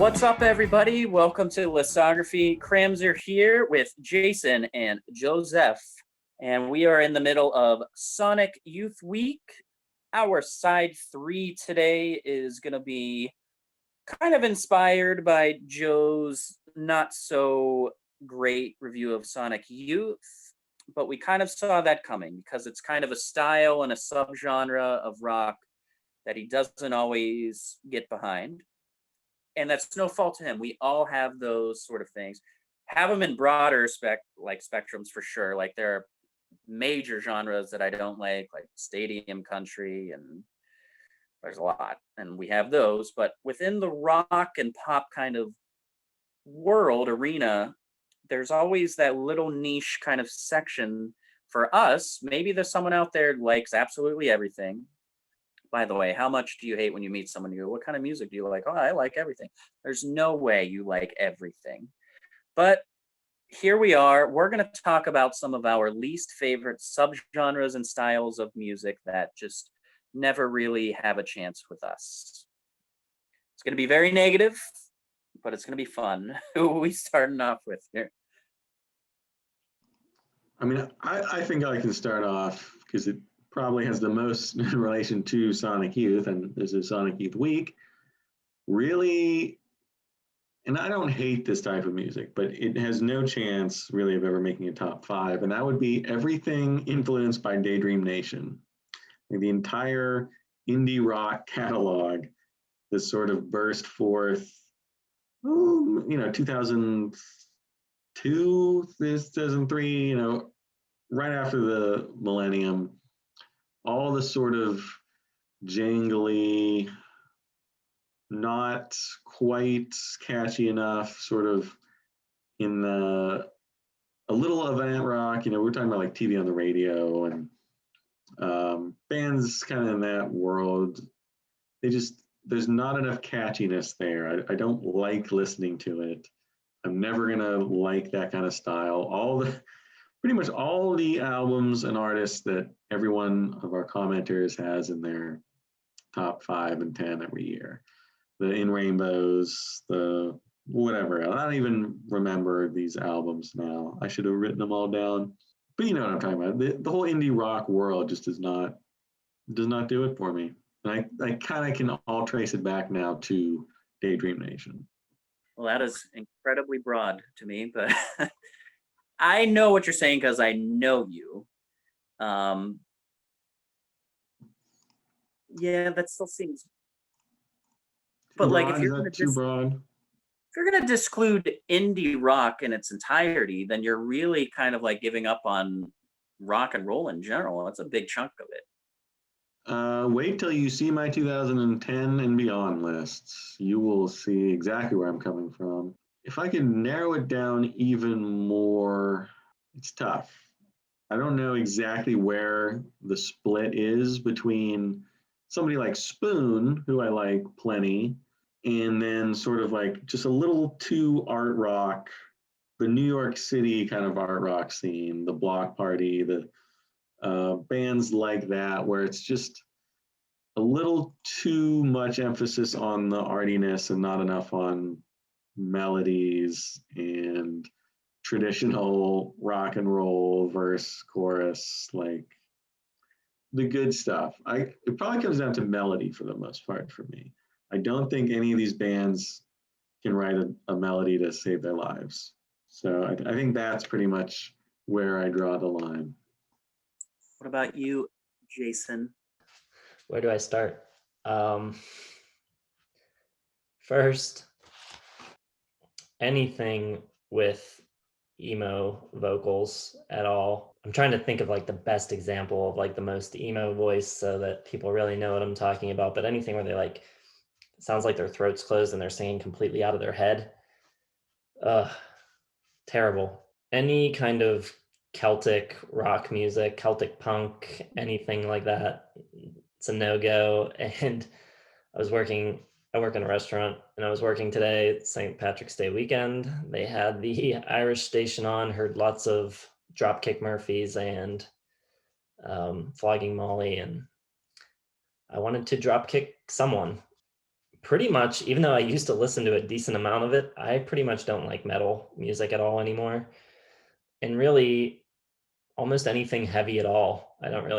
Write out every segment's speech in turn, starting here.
What's up, everybody? Welcome to Lithography. Cramser here with Jason and Joseph, and we are in the middle of Sonic Youth Week. Our side 3 today is going to be kind of inspired by Joe's not so great review of Sonic Youth, but we kind of saw that coming because it's kind of a style and a subgenre of rock that he doesn't always get behind. And that's no fault to him. We all have those sort of things. Have them in broader spectrums for sure. Like there are major genres that I don't like stadium country, and there's a lot, and we have those. But within the rock and pop kind of world arena, there's always that little niche kind of section for us. Maybe there's someone out there who likes absolutely everything. By the way, how much do you hate when you meet someone new? What kind of music do you like? Oh, I like everything. There's no way you like everything. But here we are. We're going to talk about some of our least favorite subgenres and styles of music that just never really have a chance with us. It's going to be very negative, but it's going to be fun. Who are we starting off with here? I mean, I think I can start off because it probably has the most in relation to Sonic Youth, and this is Sonic Youth Week. Really, and I don't hate this type of music, but it has no chance really of ever making a top 5, and that would be everything influenced by Daydream Nation. Like the entire indie rock catalog that sort of burst forth, 2002, 2003, right after the millennium. All the sort of jangly, not quite catchy enough, sort of in the a little avant rock. We're talking about like TV on the radio and bands kind of in that world. There's not enough catchiness there. I don't like listening to it. I'm never gonna like that kind of style. Pretty much all the albums and artists that every one of our commenters has in their top 5 and 10 every year. The In Rainbows, the whatever. I don't even remember these albums now. I should have written them all down. But you know what I'm talking about. The whole indie rock world just does not do it for me. And I kind of can all trace it back now to Daydream Nation. Well, that is incredibly broad to me, but I know what you're saying because I know you. Yeah, that still seems. But like, if you're gonna disclude indie rock in its entirety, then you're really kind of like giving up on rock and roll in general. That's a big chunk of it. Wait till you see my 2010 and beyond lists. You will see exactly where I'm coming from. If I can narrow it down even more, it's tough. I don't know exactly where the split is between somebody like Spoon, who I like plenty, and then sort of like just a little too art rock, the New York City kind of art rock scene, the Block Party, the bands like that, where it's just a little too much emphasis on the artiness and not enough on melodies and traditional rock and roll verse chorus, like the good stuff. It probably comes down to melody for the most part for me. I don't think any of these bands can write a melody to save their lives. So I think that's pretty much where I draw the line. What about you, Jason? Where do I start? First, anything with emo vocals at all. I'm trying to think of like the best example of like the most emo voice so that people really know what I'm talking about. But anything where they like, it sounds like their throat's closed and they're singing completely out of their head. Terrible. Any kind of Celtic rock music, Celtic punk, anything like that, it's a no-go. And I work in a restaurant, and I was working today, St. Patrick's Day weekend. They had the Irish station on, heard lots of Dropkick Murphys and Flogging Molly, and I wanted to dropkick someone pretty much, even though I used to listen to a decent amount of it, I pretty much don't like metal music at all anymore. And really, almost anything heavy at all. I don't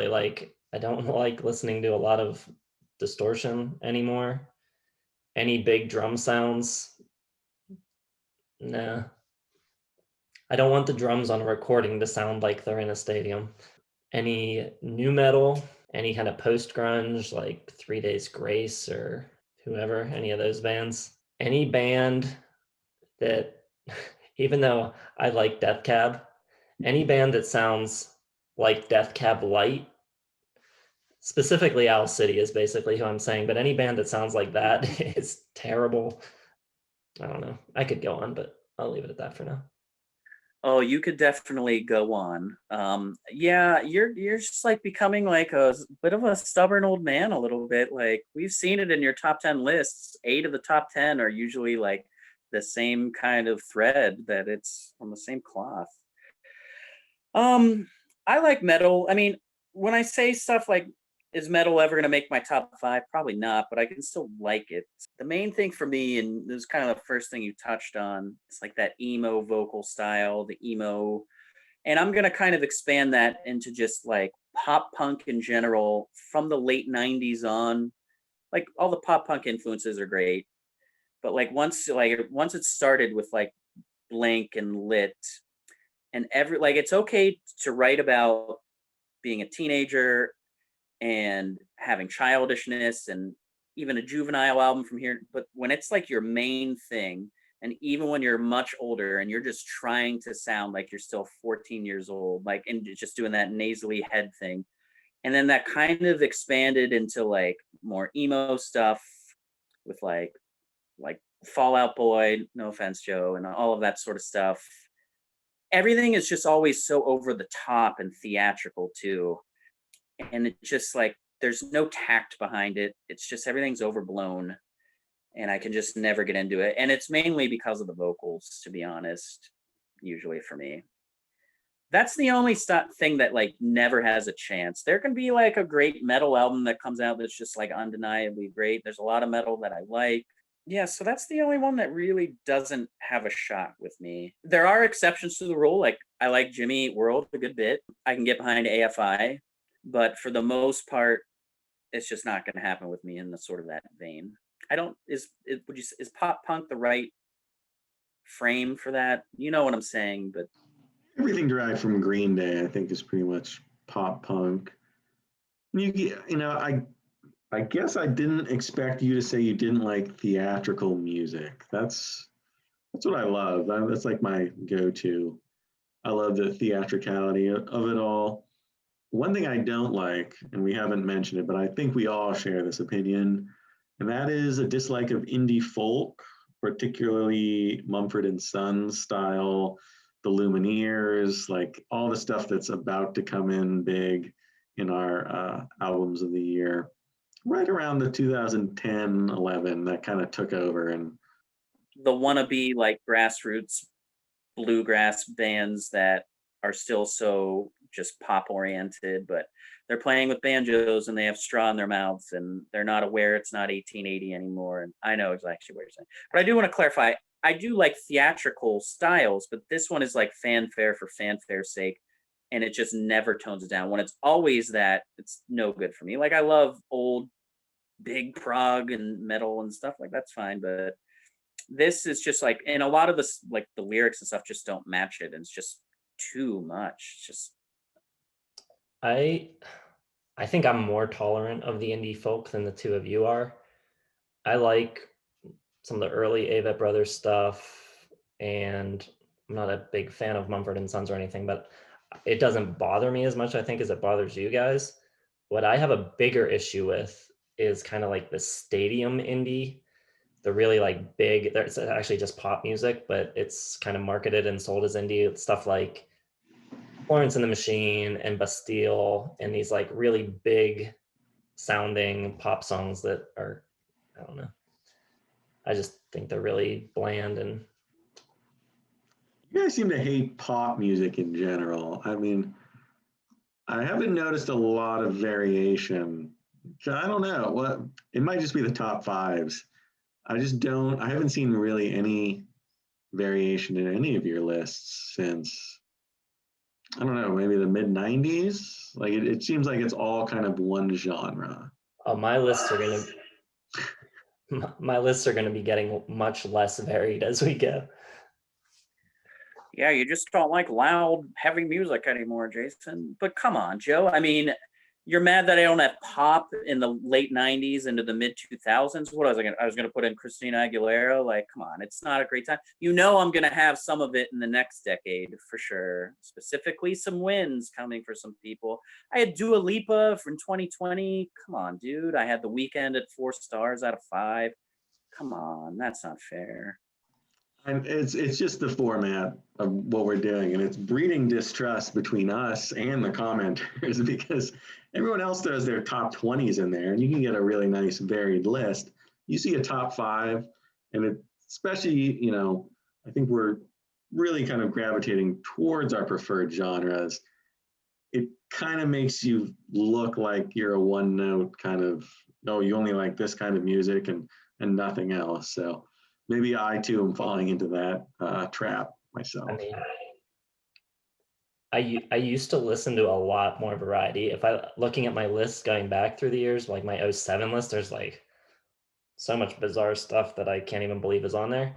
like listening to a lot of distortion anymore. Any big drum sounds, nah. I don't want the drums on a recording to sound like they're in a stadium. Any new metal, any kind of post grunge like 3 Days Grace or whoever, any of those bands. Any band that, even though I like Death Cab, any band that sounds like Death Cab Light, specifically Owl City is basically who I'm saying, but any band that sounds like that is terrible. I don't know. I could go on, but I'll leave it at that for now. Oh, you could definitely go on. Yeah, you're just like becoming like a bit of a stubborn old man a little bit. Like we've seen it in your top 10 lists. 8 of the top 10 are usually like the same kind of thread that it's on the same cloth. Um, I like metal. I mean, when I say stuff like, is metal ever going to make my top 5? Probably not, but I can still like it. The main thing for me, and this is kind of the first thing you touched on, it's like that emo vocal style, the emo. And I'm going to kind of expand that into just like pop punk in general from the late 90s on. Like all the pop punk influences are great. But once it started with like Blink and Lit, and it's okay to write about being a teenager and having childishness and even a juvenile album from here, but when it's like your main thing, and even when you're much older and you're just trying to sound like you're still 14 years old, like, and just doing that nasally head thing, and then that kind of expanded into like more emo stuff with like Fallout Boy, no offense Joe, and all of that sort of stuff. Everything is just always so over the top and theatrical too, and it just like there's no tact behind it. It's just everything's overblown, and I can just never get into it. And it's mainly because of the vocals, to be honest. Usually for me, that's the only thing that like never has a chance. There can be like a great metal album that comes out that's just like undeniably great. There's a lot of metal that I like. Yeah, so that's the only one that really doesn't have a shot with me. There are exceptions to the rule. Like I like Jimmy Eat World a good bit. I can get behind AFI, but for the most part, it's just not going to happen with me in the sort of that vein. I don't is pop punk the right frame for that? You know what I'm saying, but Everything derived from Green Day, I think, is pretty much pop punk. You know, I guess I didn't expect you to say you didn't like theatrical music. That's what I love. That's like my go-to. I love the theatricality of it all. One thing I don't like, and we haven't mentioned it, but I think we all share this opinion, and that is a dislike of indie folk, particularly Mumford and Sons style, the Lumineers, like all the stuff that's about to come in big in our albums of the year. Right around the 2010, 11, that kind of took over. And the wannabe like grassroots bluegrass bands that are still so just pop oriented, but they're playing with banjos and they have straw in their mouths and they're not aware it's not 1880 anymore. And I know exactly what you're saying, but I do want to clarify. I do like theatrical styles, but this one is like fanfare for fanfare's sake, and it just never tones it down. When it's always that, it's no good for me. Like I love old big prog and metal and stuff, like that's fine, but this is just like, and a lot of this like the lyrics and stuff just don't match it, and it's just too much. It's just I I think I'm more tolerant of the indie folk than the two of you are. I like some of the early Avett Brothers stuff, and I'm not a big fan of Mumford and Sons or anything, but it doesn't bother me as much, I think, as it bothers you guys. What I have a bigger issue with is kind of like the stadium indie, the really like big, it's actually just pop music, but it's kind of marketed and sold as indie, stuff like Florence and the Machine and Bastille and these like really big sounding pop songs that are, I don't know. I just think they're really bland. And you guys seem to hate pop music in general. I mean, I haven't noticed a lot of variation. I don't know. What it might just be the top fives. I just don't. I haven't seen really any variation in any of your lists since, I don't know, maybe the mid '90s. Like it seems like it's all kind of one genre. Oh, my lists are gonna be getting much less varied as we go. Yeah, you just don't like loud, heavy music anymore, Jason. But come on, Joe. I mean, you're mad that I don't have pop in the late '90s into the mid 2000s. What was I gonna? I was gonna put in Christina Aguilera. Like, come on, it's not a great time. You know, I'm gonna have some of it in the next decade for sure. Specifically, some wins coming for some people. I had Dua Lipa from 2020. Come on, dude. I had The Weekend at 4 stars out of 5. Come on, that's not fair. And it's just the format of what we're doing, and it's breeding distrust between us and the commenters because everyone else does their top 20s in there, and you can get a really nice varied list. You see a top 5, and it, especially, I think we're really kind of gravitating towards our preferred genres. It kind of makes you look like you're a one note kind of, oh, you only like this kind of music and nothing else. So maybe I too am falling into that trap myself. I mean, I used to listen to a lot more variety. If I looking at my list going back through the years, like my '07 list, there's like so much bizarre stuff that I can't even believe is on there.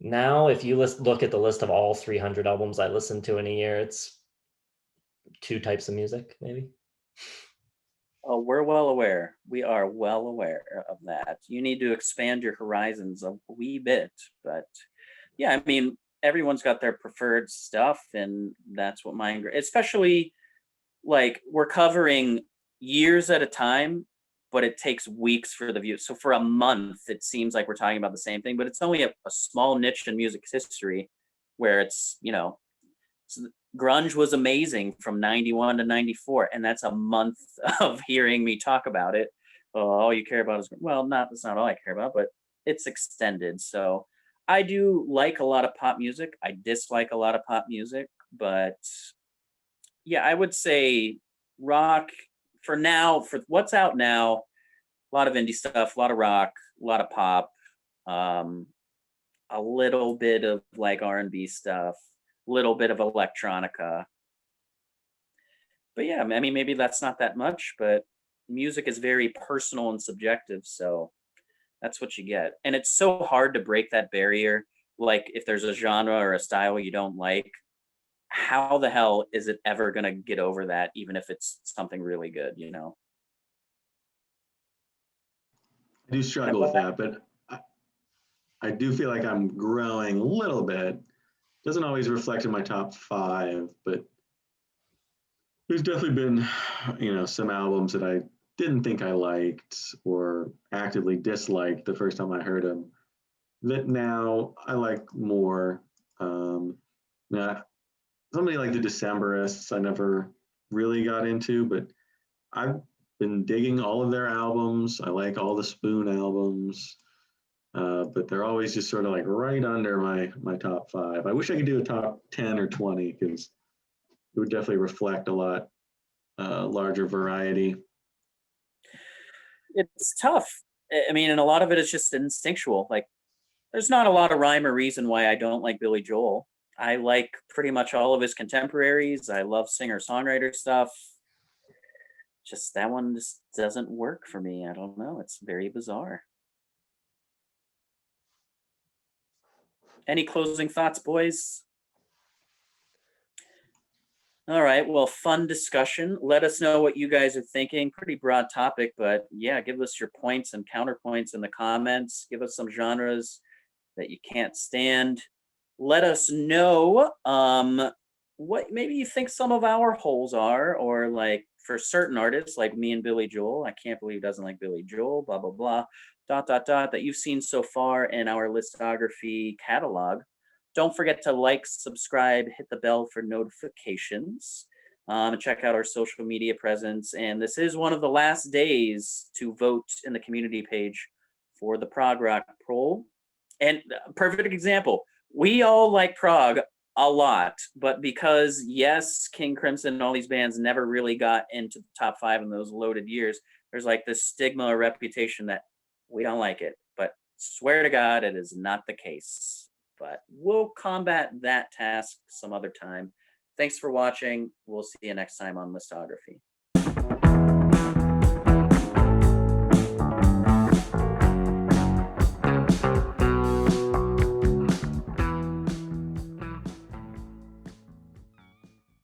Now, if you look at the list of all 300 albums I listened to in a year, it's 2 types of music, maybe. Oh, we're well aware. We are well aware of that. You need to expand your horizons a wee bit. But yeah, I mean, everyone's got their preferred stuff, and that's what mine, especially like we're covering years at a time, but it takes weeks for the view. So for a month, it seems like we're talking about the same thing, but it's only a small niche in music history where it's, grunge was amazing from 91 to 94, and that's a month of hearing me talk about it. Oh, all you care about is, well, that's not all I care about, but it's extended. So I do like a lot of pop music. I dislike a lot of pop music, but yeah, I would say rock for now, for what's out now, a lot of indie stuff, a lot of rock, a lot of pop, um, a little bit of like R&B stuff, a little bit of electronica. But yeah, I mean, maybe that's not that much, but music is very personal and subjective. So that's what you get. And it's so hard to break that barrier. Like if there's a genre or a style you don't like, how the hell is it ever going to get over that, even if it's something really good, I do struggle with that, but I do feel like I'm growing a little bit. Doesn't always reflect in my top 5, but there's definitely been, some albums that I didn't think I liked or actively disliked the first time I heard them that now I like more. Now, somebody like the Decemberists I never really got into, but I've been digging all of their albums. I like all the Spoon albums, but they're always just sort of like right under my top 5. I wish I could do a top 10 or 20 because it would definitely reflect a lot larger variety. It's tough. I mean, and a lot of it is just instinctual. Like, there's not a lot of rhyme or reason why I don't like Billy Joel. I like pretty much all of his contemporaries. I love singer-songwriter stuff. Just that one just doesn't work for me. I don't know. It's very bizarre. Any closing thoughts, boys? All right. Well, fun discussion. Let us know what you guys are thinking. Pretty broad topic, but yeah, give us your points and counterpoints in the comments. Give us some genres that you can't stand. Let us know what maybe you think some of our holes are, or like for certain artists like me and Billy Joel. I can't believe he doesn't like Billy Joel, blah, blah, blah, dot, dot, dot, that you've seen so far in our listography catalog. Don't forget to like, subscribe, hit the bell for notifications, and check out our social media presence. And this is one of the last days to vote in the community page for the prog rock poll. And perfect example, we all like prog a lot, but because yes, King Crimson and all these bands never really got into the top 5 in those loaded years, there's like this stigma or reputation that we don't like it. But swear to God, it is not the case. But we'll combat that task some other time. Thanks for watching. We'll see you next time on Listography.